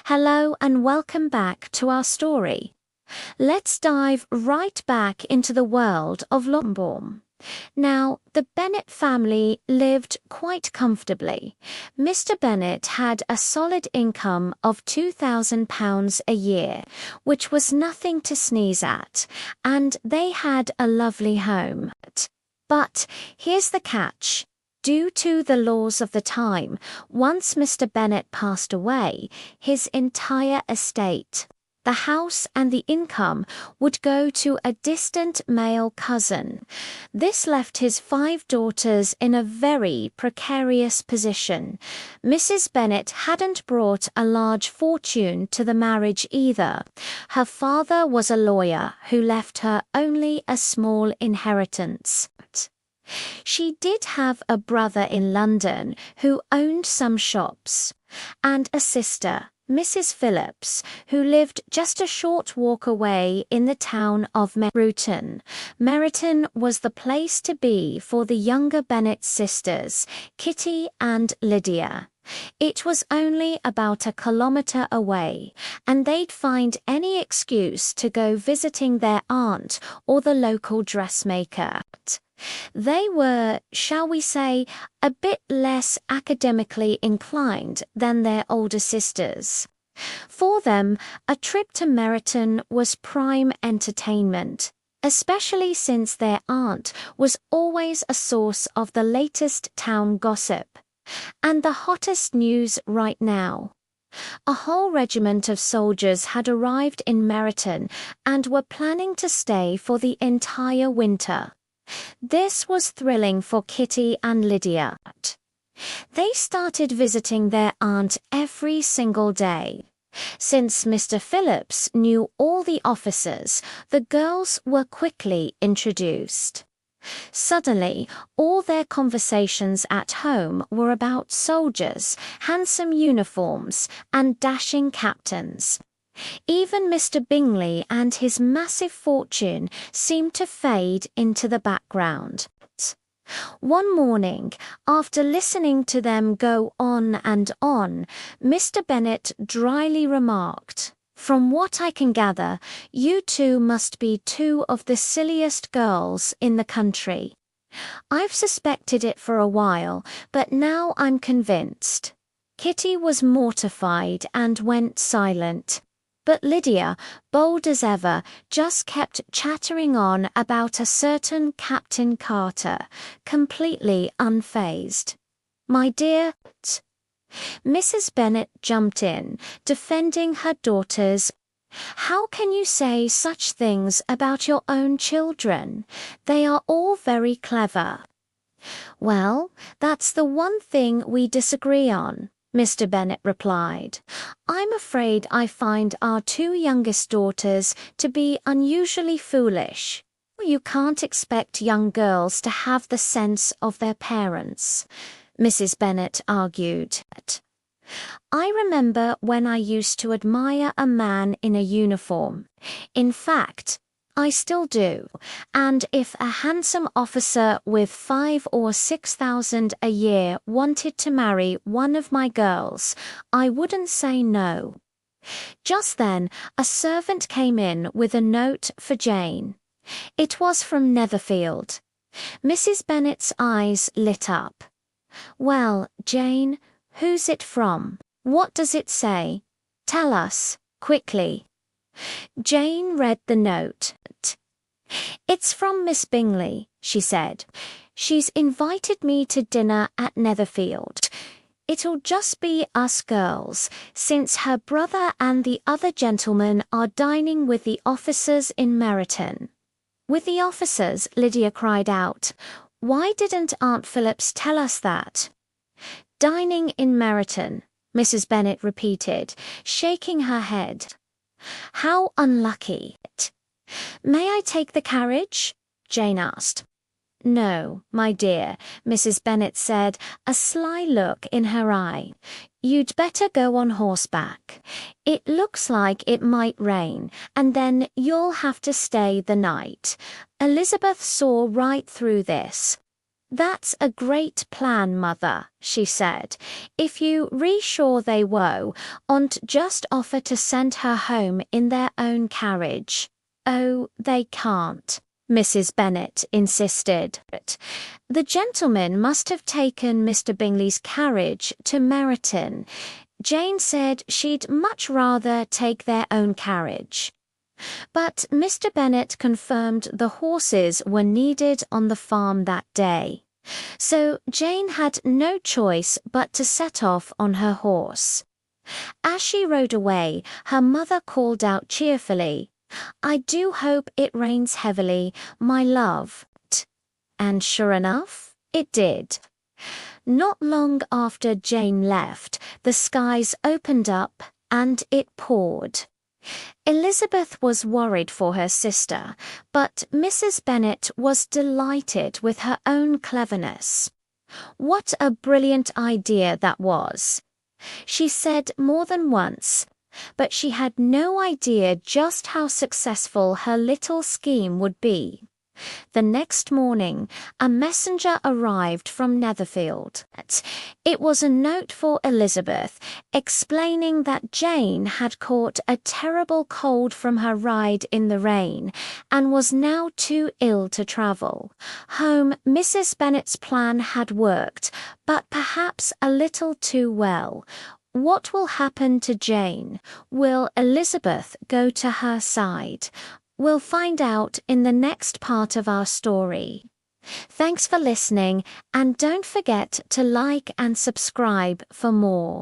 Hello and welcome back to our story. Let's dive right back into the world of Longbourn. Now, the Bennet family lived quite comfortably. Mr. Bennet had a solid income of £2,000 a year, which was nothing to sneeze at, and they had a lovely home. But here's the catch. Due to the laws of the time, once Mr. Bennet passed away, his entire estate, the house and the income, would go to a distant male cousin. This left his 5 daughters in a very precarious position. Mrs. Bennet hadn't brought a large fortune to the marriage either. Her father was a lawyer who left her only a small inheritance. She did have a brother in London who owned some shops, and a sister, Mrs. Phillips, who lived just a short walk away in the town of Meryton. Meryton was the place to be for the younger Bennet sisters, Kitty and Lydia. It was only about a kilometre away, and they'd find any excuse to go visiting their aunt or the local dressmaker. They were, shall we say, a bit less academically inclined than their older sisters. For them, a trip to Meryton was prime entertainment, especially since their aunt was always a source of the latest town gossip. And the hottest news right now. A whole regiment of soldiers had arrived in Meryton and were planning to stay for the entire winter. This was thrilling for Kitty and Lydia. They started visiting their aunt every single day. Since Mr. Phillips knew all the officers, the girls were quickly introduced. Suddenly, all their conversations at home were about soldiers, handsome uniforms, and dashing captains. Even Mr. Bingley and his massive fortune seemed to fade into the background. One morning, after listening to them go on and on, Mr. Bennet dryly remarked, "From what I can gather, you two must be 2 of the silliest girls in the country. I've suspected it for a while, but now I'm convinced." Kitty was mortified and went silent. But Lydia, bold as ever, just kept chattering on about a certain Captain Carter, completely unfazed. "My dear," Mrs. Bennet jumped in, defending her daughters. "How can you say such things about your own children? They are all very clever." "Well, that's the one thing we disagree on," Mr. Bennet replied. "I'm afraid I find our 2 youngest daughters to be unusually foolish. You can't expect young girls to have the sense of their parents," Mrs. Bennet argued. "I remember when I used to admire a man in a uniform. In fact, I still do, and if a handsome officer with 5,000 or 6,000 a year wanted to marry one of my girls, I wouldn't say no." Just then, a servant came in with a note for Jane. It was from Netherfield. Mrs. Bennet's eyes lit up. "Well, Jane, who's it from? What does it say? Tell us, quickly." Jane read the note. "It's from Miss Bingley," she said. "She's invited me to dinner at Netherfield. It'll just be us girls, since her brother and the other gentlemen are dining with the officers in Meryton." "With the officers?" Lydia cried out. "Why didn't Aunt Phillips tell us that?" "Dining in Meryton," Mrs. Bennet repeated, shaking her head. "How unlucky." "May I take the carriage?" Jane asked. "No, my dear," Mrs. Bennet said, a sly look in her eye. "You'd better go on horseback. It looks like it might rain, and then you'll have to stay the night. Elizabeth saw right through this." "That's a great plan, Mother," she said. "If you reassure they won't just offer to send her home in their own carriage." "Oh, they can't," Mrs. Bennet insisted. "The gentleman must have taken Mr. Bingley's carriage to Meryton. Jane said she'd much rather take their own carriage." But Mr. Bennet confirmed the horses were needed on the farm that day. So Jane had no choice but to set off on her horse. As she rode away, her mother called out cheerfully, "I do hope it rains heavily, my love." And sure enough, it did. Not long after Jane left, the skies opened up and it poured. Elizabeth was worried for her sister, but Mrs. Bennet was delighted with her own cleverness. What a brilliant idea that was! She said more than once, but she had no idea just how successful her little scheme would be. The next morning, a messenger arrived from Netherfield. It was a note for Elizabeth, explaining that Jane had caught a terrible cold from her ride in the rain and was now too ill to travel. Home, Mrs. Bennet's plan had worked, but perhaps a little too well. What will happen to Jane? Will Elizabeth go to her side? We'll find out in the next part of our story. Thanks for listening, and don't forget to like and subscribe for more.